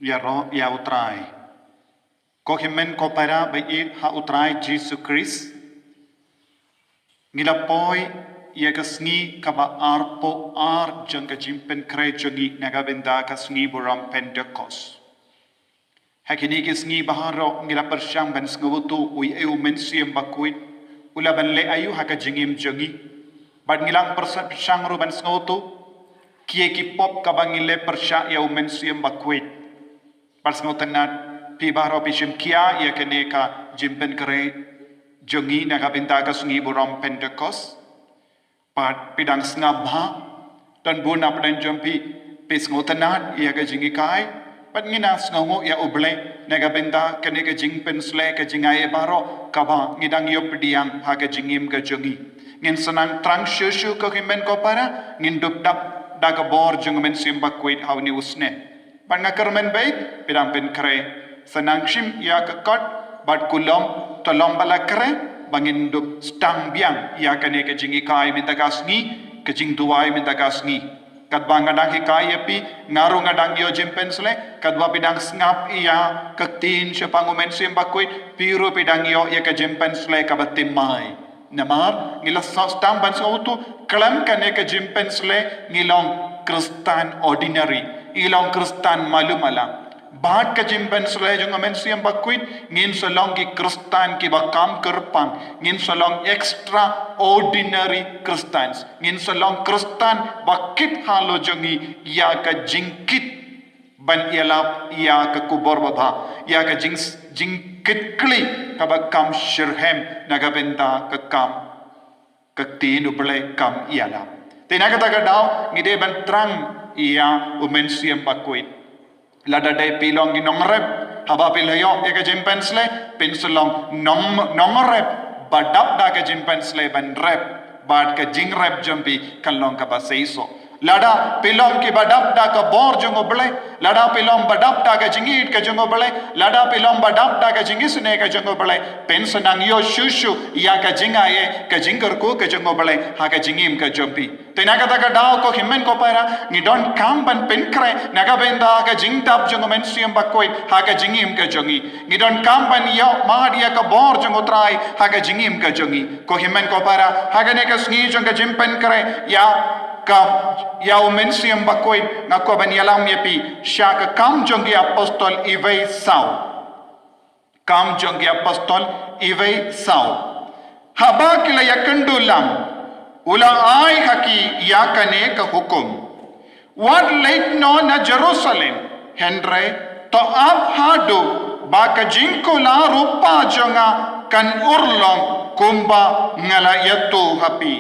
ya ro ya utrai ko himen ko para bait ha utrai Jesus Christ ngilapoi ya kasngi kaba arpo ar jangka jimpen kre jangi nagabenda kasngi buram Pentecost hakini kasngi baharo ngila persyang ban sngutu ui eu mensiam bakuit ula ban le ayu haka jingim jangi bad ngilang persyang ru ban sngutu kie ki pop kabangile persya ya mensiam bakuit pas ngotenat pi baharo pishim kia ya kene ka jimpen kre jangi nagabenda kasngi buram Pentecost pat pidang snabha dan buna padan jompi pis ngotenat ia ka jingi kai pat ngina sngongo ya oble nega benda kene ka jing pensle ka jingai baro kaba ngidang yo pediang ha ka jingim ka jongi ngin sanang trang shushu ko himen ko para ngin dup dap da ka bor jong men simba kuit hawni usne pan ngakarmen bait pidang pen kre sanang shim ya ka kot bat kulom tolom bala kre bangin dup stang biang ya kane ka jingi kai minta kasni ka jing duai minta kasni kat bangadang hikai api ngaru ngadang yo jimpensle kat wa pidang snap iya kaktin siapangumen simbakuit piru pidang yo ya ka jimpensle ka batimai namar ngilas stang ban sautu kelam kane ka jimpensle ngilong kristan ordinary ilong kristan malumala Bahat ka jimpen selai jong amen siam bakuit ngin solong ki kristan ki bakam kerpang ngin solong extraordinary Christians ngin solong kristan bakit halo jongi ya ka jingkit ban ialap ya ka kubor baba ya ka jingkit kli ka bakam shirhem nagabenda ka kam ka tinu bele kam ialap tinaga taga daw ngide ban trang ia umen siam bakuit lada day pilong ginongrep haba pilayo eka jimpensle pinsulong nongrep badap da ka jimpensle ban rep bad ka jingrep jumpi kalong ka baseiso lada pilong ki badap da ka bor jongo bele lada pilong badap da ka jingit ka jongo bele lada pilong badap da ka jingisne ka jongo bele pensanang yo shushu ya ka jingaye ka jingar ko ka jongo bele ha ka jingim ka jumpi tenaga taka daw ko himen ko para ni don kamban penkre naga benda ka jingtap jongo mensiam bakoi ha ka jingim ka jongi ni don kamban yo madia ka bor jongo trai ha ka jingim ka jongi ko himen ko para ha ka ne ka sngi jong ka jimpen kre ya mensiam bakoi ngako ban yalam yepi sha ka kam jongi apostol ivei sau kam jongi apostol ivei sau haba kila yakandulam ula ai haki yakane ka hukum what late no na Jerusalem Henry to ab hadu baka jinkula rupa jonga kan urlong kumba ngala yatu hapi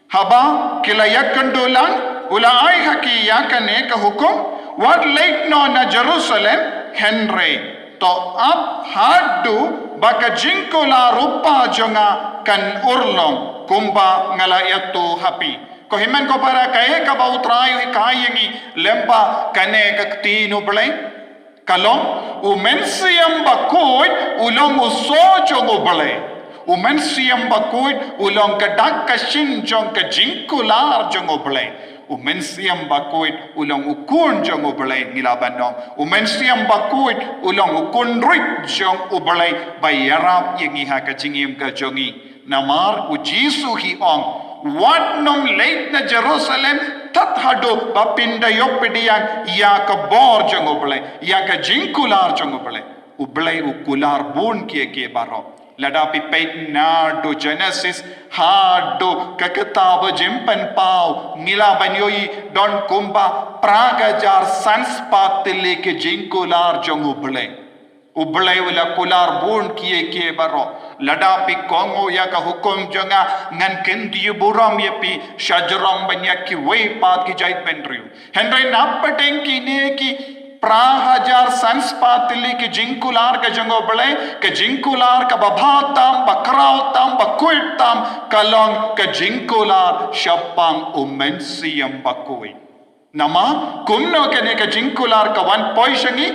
haba kila yakandulan ula ai haki yakane ka hukum what late no na Jerusalem Henry to ab hadu baka jinkula rupa jonga kan urlong kumba ngala yatu hapi ko himen ko para kae ka bautrayo ikayengi lempa kane kaktinu blay kalong umensiam bakuit ulong usojo blay umensiam bakuit ulong kadak kashin jong ka jinkular jong blay umensiam bakuit ulong ukun jong blay ngilabanong umensiam bakuit ulong ukun rit jong blay bayarap yengi ha ka jingim ka jongi namar ujisu hi ong what nong late na Jerusalem tat hado bapinda yopidian ya ka bor jong oble ya ka jinkular jong oble ukular bun ke baro lada pi peit na do Genesis ha do ka kitab jimpen pau mila banyoi don kumba pragajar sanspat leke jinkular jong oble wala kular bun kie baro lada pi kongo ya ka hukum jonga ngan kendi buram yepi shajram banya ki way pat ki jait pendriu henry napateng ki ne ki prahajar sanspatili ki jinkular ka jongo bale ka jinkular ka babatam bakrautam bakuitam kalong ka jinkular shapang umensiam bakui nama kumno kene ka jinkular ka wan poishangi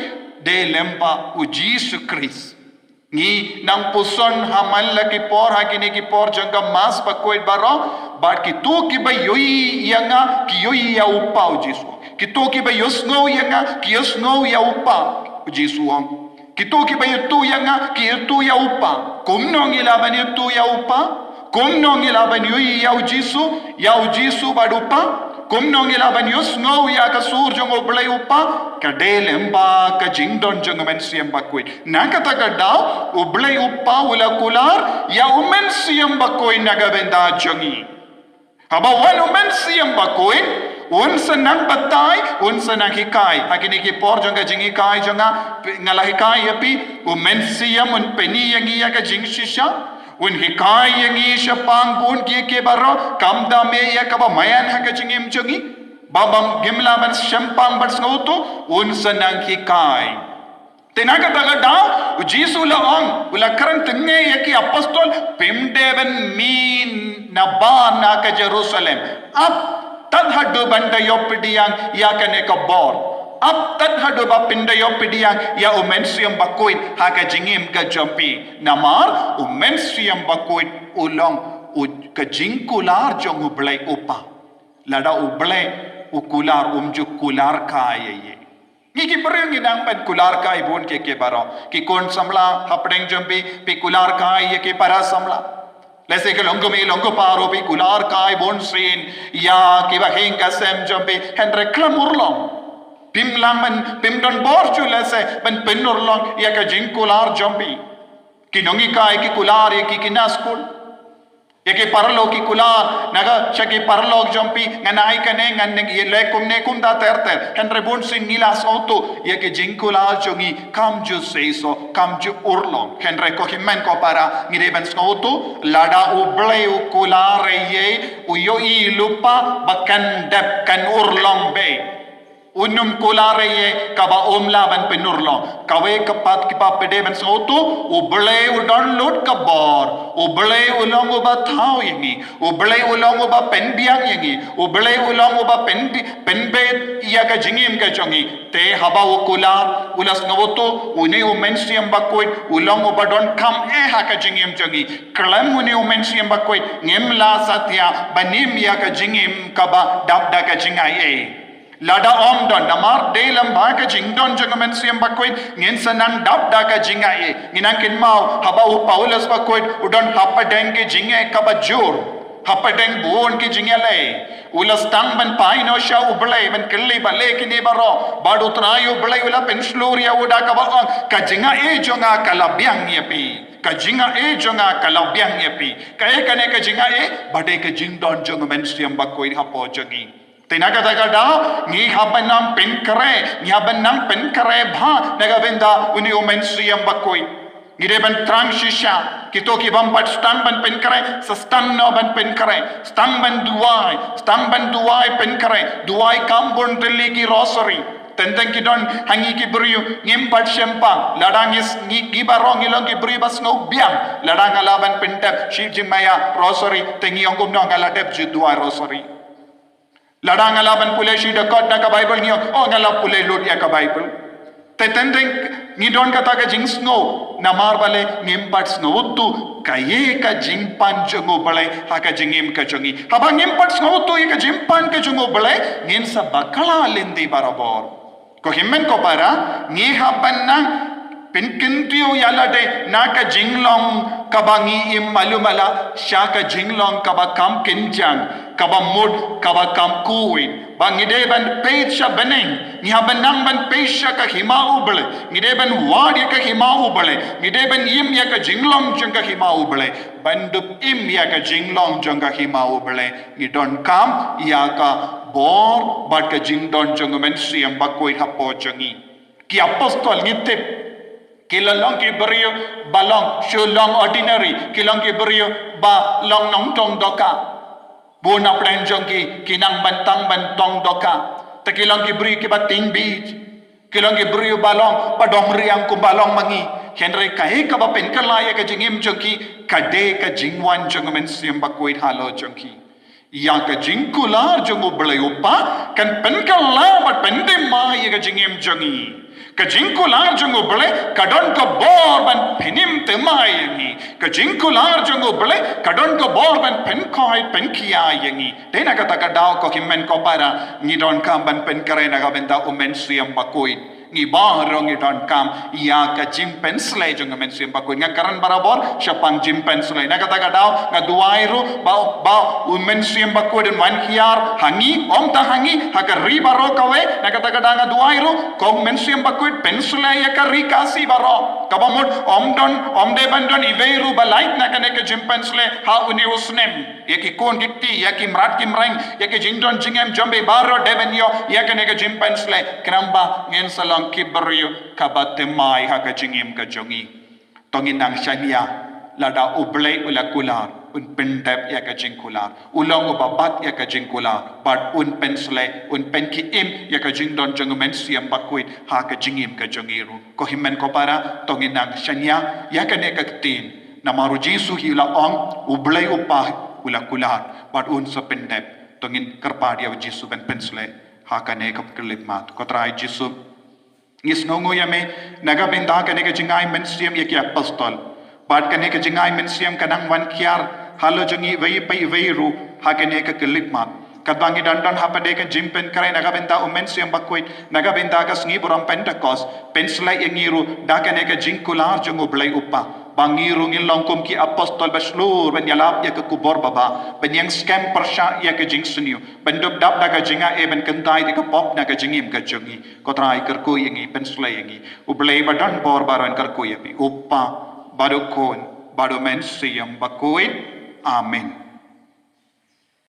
de lempa ujisu Christ ni nang puson hamal lagi por hakini ki por jangka mas pakoit baro bat ki tu ki ba yoi yanga ki yoi ya upau jisu Kito ki ba yusngo yanga ki yusngo ya upa Jisu ang. Kito ki ba yutu yanga ki yutu ya upa. Kumno ilaban yutu ya upa. Kumno ilaban yui ya Jisu badupa. Kumno ilaban yusngo ya kasur jong oblay upa. Kadelemba ka jingdon jong umensiam bakwit. Nakata daw oblay upa ula kular ya umensiam bakwit nagabenda jongi. Haba wan umensiam bakwit unsa nang batay unsa nang hikay hakiniki por jong ka jing hikay jonga ngalahikai api umensiam un peni yang iya ka jing shisha un hikay yang isha pangpun ke baro kamda me ya ka ba mayan ha ka jing im jongi babam gimla ban shampang bats ngauto unsa nang hikay tenaga daw Jisu laang ula karang tenge yaki apostol pimdeven min nabana ka Jerusalem up tad hadu banda yopidiyang yakane ka bor up tad hadu ba pinda yopidiyang ya umensiam bakuit haka jingim ka jampi namar umensiam bakuit ulong ka jingkular jong ublay upa lada ublay ukular umjukular kaya Ngiki perang inang pen kular kai bon ke baro ki kon samla hapdeng jampi pi kular kai ke para samla Lese ke longo paro pi kular kai bon sin ya ki ba heng kasem jampi hen reklamurlong pimlang men pimdon borju lese ben penurlong ya ka jing kular jampi ki nongi kai ki kular ki kinaskul Yaki parlok ki kular naga chaki parlok jampi nganai kane ngan lekum ne kum da terte henre bon sin nilas auto yaki jingkular jongi kamju seiso kamju urlong henre ko himmen ko para ngire ben auto lada ublay ukular ye uyo I lupa bakan dep kan urlong be Unum kulare kaba omlaban penurlo kawe kapat kipa pede ben sautu ublay udon lut kabor ublay ulong uba thau yangi ublay ulong uba penbiang yangi ublay ulong uba penbe iya ka jingim ka jongi te haba ukula ulas novoto uni umensiam bakwit ulong uba don kam ha ka jingim jongi klam uni umensiam bakwit ngemla satya banim ya ka jingim kaba dabda ka jingai Lada omdon namar delam baga jingdon jangamen siam bakwit ngin sanan dab daga jingaye nginan kin mau haba u Paulus bakwit udon hapa denge jinge kabajur hapa deng buon ki jingale ulas tang ban paino sha ublay ban kelli bale kini baro badu trayo ublay ula pensluria uda kaba ka jingae jonga kalabyang yepi ka jingae jonga kalabyang yepi kae kane ka jingae bade ka jingdon jangamen siam bakwit hapo jogi Tinaga daw ngi habanang penkare bha nagavenda uni umensiam bakoy ngide ban trang shisha kito ki bampat stang ban penkare sa stang no ban penkare stang ban duai penkare duai kambon teli ki rosary tentang ki don hangi ki beriu ngimpat syempang ladang is ngi gibarong ilong ki beri bas ngau biang ladang alaban pentap shi jimaya rosary tengi ongum no ngaladep ju duai rosary Ladang ngalaban pulai si dekat na ka Bible niyo ngalap pulai load ya ka Bible tetendeng ngidon kata ka jing snow namar bale ngimpat snow tu kaye ka jingpan jongo bale ha ka jingim ka jongi haba ngimpat snow tu ka jingpan ka jongo bale ngin sa bakala lindi barabor ko himmen ko para ngi haban nang pinkintiyo yalade naka jinglong kabangi malumala shaka jinglong kabakam kinjang kabamud kabakam kuwin bangide ban pecha beneng ngihaban nang ban pecha ka hima uble ngide ban wadi ka hima uble ngide ban yim ya ka jinglong janga hima uble bandup im ya ka jinglong janga hima uble ngidon kam ya ka bor bat ka jingdon janga men siam bakoi hapo jangi ki apostol ngitip Kilalong ki beriyo balong shulong ordinary kilong ki beriyo ba long nong tong doka buna plenjong ki kinang bantang bantong doka takilong ki beriyo ki bating beach kilong ki beriyo balong padong riang kumbalong mangi henry kahe ka ba penkalaya ka jingim jongki kade ka jingwan jongmen siamba koit halo jongki yang ka jingkular jongo blayopa kan penkala bat pendem ma ye ka jingim jongi Kajingkular jung uble kadon ko borban penim temai yangi. Kajingkular jung uble kadon ko borban penkoi penkia yangi. Dena kata kadau ko himen ko para ngidon kam ban penkare naga benda umen siam bakuin. Ngi barong idon kam ya ka jimpen slay jung men sim bakuin ngakaran barabor syapang jimpen slay na kata kadau ngaduairu ba umen sim bakuin wan hiar hangi om ta hangi haka ribaro kawe na kata kadau ngaduairu kom men sim bakuin pen slay ya ka rikasi baro kabamut om de bandon iveiru balait na kaneke jimpen slay ha uni usnem yaki kon dikti yaki mrat kimrang yaki jingdon jingem jombe baro debenyo yakaneke jimpen slay kramba ngen salam kibriyo kabatemai haka jingim ka jongi tongin nang shania lada ublay ula kular un pendep ya ka jingkular ulong ubabat ya ka jingkular but un pensle un penki im ya ka jingdon jongumen siam bakuit haka jingim ka jongiru ko himen ko para tongin nang shania ya ka ne ka tin namaru jisu hila ong ublay upah ula kular but un sa pendep tongin karpadia jisu ben pensle haka ne ka klip mat ko trai jisu ngis ngongo yame naga benda kaneka jingai mensiam yaki apostol bat kaneka jingai mensiam kanang wan kiar halo jongi vei pai veiru hakaneka kelipmat kadwangi dandan hapadeka jimpen kare naga benda mensiam bakuit naga benda ka sngi buram pentecost penslai yangiru dakaneka jingkular jongo blai upa bangiru ngilongkum ki apostol baslur ben yalap ya ke kubor baba ben yang scam persya ya ke jingsuniu ben dub dap da ka jinga e ben kentai de ka pop na ka jingim ka jongi ko trai kerku yangi penslai yangi ublai badan bor baran kerku yapi upa badukon badomen siam bakuit amen